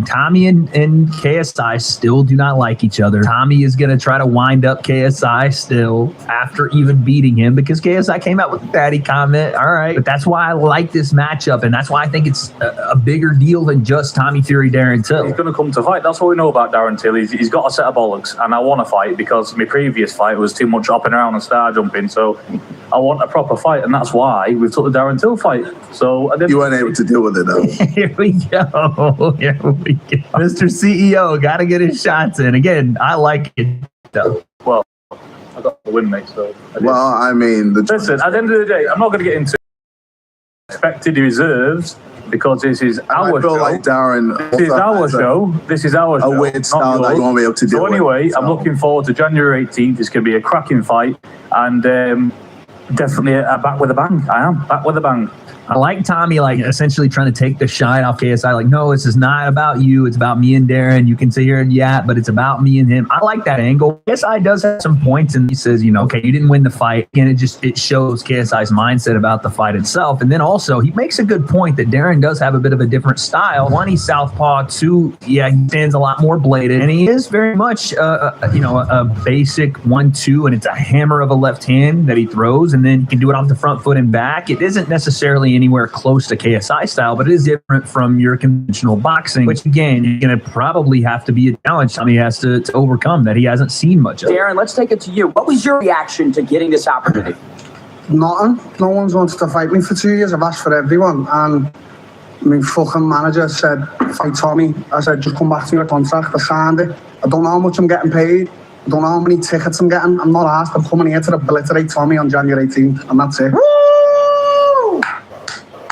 Tommy and KSI still do not like each other. Tommy is going to try to wind up KSI still after even beating him because KSI came out with a daddy comment. All right. But that's why I like this matchup, and that's why I think it's a bigger deal than just Tommy Fury, Darren Till. He's going to come to fight. That's what we know about Darren Till. He's got a set of bollocks, and I want to fight because my previous fight was too much hopping around and star jumping. So I want a proper fight, and that's why we took the Darren Till fight. So you weren't able to deal with it, though. Here we go. Here we go. Mr. CEO, got to get his shots in. Again, I like it, though. Well, I got the win, mate, so... Well, I mean... Listen, at the end of the day, I'm not going to get into expected reserves because this is our show. Like Darren... This is our show. This is our show. A weird style that you won't be able to deal with. So anyway, I'm looking forward to January 18th. It's going to be a cracking fight, and definitely back with a bang. I am back with a bang. I like Tommy, essentially trying to take the shine off KSI. Like, no, this is not about you. It's about me and Darren. You can sit here and but it's about me and him. I like that angle. KSI does have some points, and he says, okay, you didn't win the fight. And it shows KSI's mindset about the fight itself. And then also, he makes a good point that Darren does have a bit of a different style. One, he's southpaw. Two, he stands a lot more bladed. And he is very much, a basic 1-2, and it's a hammer of a left hand that he throws. And then he can do it off the front foot and back. It isn't necessarily anywhere close to KSI style, but it is different from your conventional boxing, which again, you're going to probably have to be a challenge Tommy has to overcome that he hasn't seen much of. Darren, let's take it to you. What was your reaction to getting this opportunity? Nothing. No one's wanted to fight me for 2 years. I've asked for everyone, and my fucking manager said, fight Tommy. I said, just come back to your contract. I signed it. I don't know how much I'm getting paid. I don't know how many tickets I'm getting. I'm not asked. I'm coming here to obliterate Tommy on January 18th, and that's it.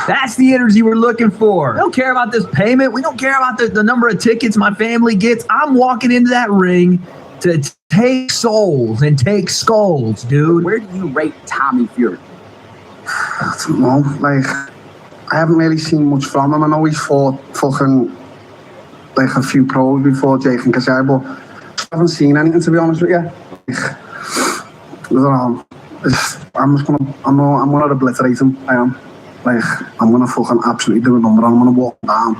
That's the energy we're looking for. We don't care about this payment. We don't care about the number of tickets my family gets. I'm walking into that ring to take souls and take skulls, dude. Where do you rate Tommy Fury? I don't know. I haven't really seen much from him. I know he's fought fucking a few pros before, Jake and Kasai, but I haven't seen anything, to be honest with you. I don't know. I'm gonna obliterate him. I am. I'm going to fucking absolutely do a number. I'm going to walk down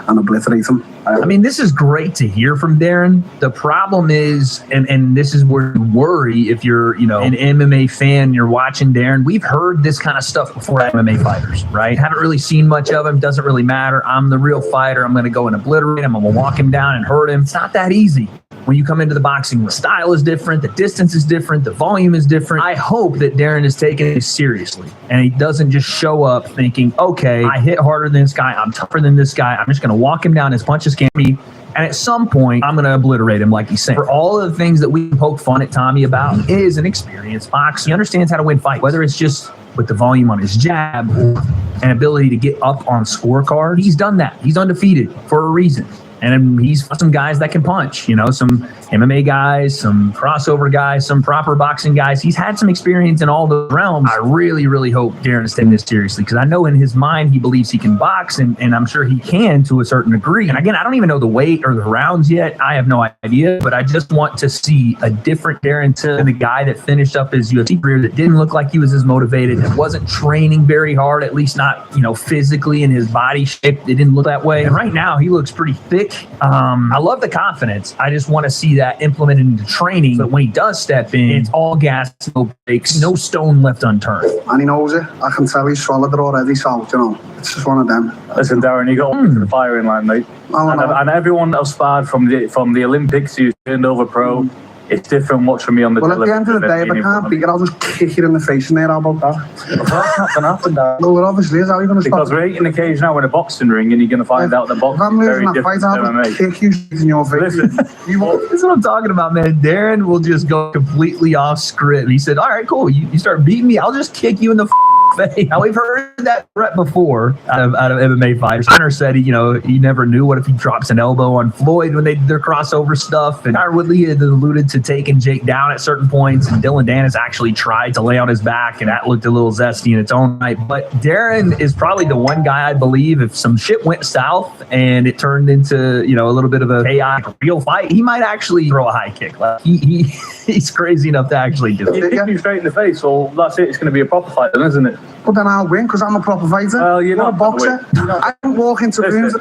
and obliterate him. I mean, this is great to hear from Darren. The problem is, and this is where you worry if you're, an MMA fan, you're watching Darren. We've heard this kind of stuff before MMA fighters, right? Haven't really seen much of him. Doesn't really matter. I'm the real fighter. I'm going to go and obliterate him. I'm going to walk him down and hurt him. It's not that easy. When you come into the boxing, the style is different, the distance is different, the volume is different. I hope that Darren is taking it seriously and he doesn't just show up thinking, okay, I hit harder than this guy, I'm tougher than this guy, I'm just going to walk him down, his punches can't be. And at some point, I'm going to obliterate him, like he's saying. For all of the things that we poke fun at Tommy about, he is an experienced boxer. He understands how to win fights, whether it's just with the volume on his jab or an ability to get up on scorecards. He's done that. He's undefeated for a reason. And he's fought some guys that can punch, some MMA guys, some crossover guys, some proper boxing guys. He's had some experience in all the realms. I really, really hope Darren is taking this seriously because I know in his mind he believes he can box, and I'm sure he can to a certain degree. And again, I don't even know the weight or the rounds yet. I have no idea, but I just want to see a different Darren Till than the guy that finished up his UFC career that didn't look like he was as motivated, that wasn't training very hard, at least not, physically in his body shape. It didn't look that way. And right now he looks pretty thick. I love the confidence. I just want to see that implemented into training. But when he does step in, it's all gas, no brakes, no stone left unturned. And he knows it. I can tell he's swallowed it already. So, it's just one of them. Listen, Darren, you got to the firing line, mate. And everyone else sparred from the Olympics who turned over pro. It's different watching me on the television. Well, at the end of the day, if I can't beat it, I'll just kick you in the face in there. How about that? Well, that's not going to happen, Darren. Well, it obviously is. How are you going to stop? Because we're eating a cage now in a boxing ring, and you're going to find out that boxing is very different to MMA. I'll kick you in your face. Listen, this is what I'm talking about, man. Darren will just go completely off script. He said, all right, cool. You start beating me, I'll just kick you in the face. Now, we've heard that threat before out of MMA fighters. Hunter said, he never knew what if he drops an elbow on Floyd when they did their crossover stuff. And Tyron Woodley had alluded to taking Jake down at certain points. And Dylan Dennis actually tried to lay on his back, and that looked a little zesty in its own right. But Darren is probably the one guy I believe if some shit went south and it turned into, a little bit of a chaotic real fight, he might actually throw a high kick. Like he's crazy enough to actually do it. You kick you straight in the face, well, that's it. It's going to be a proper fight then, isn't it? But then I'll win because I'm a proper fighter. Well, you're not a boxer. I don't walk into rooms.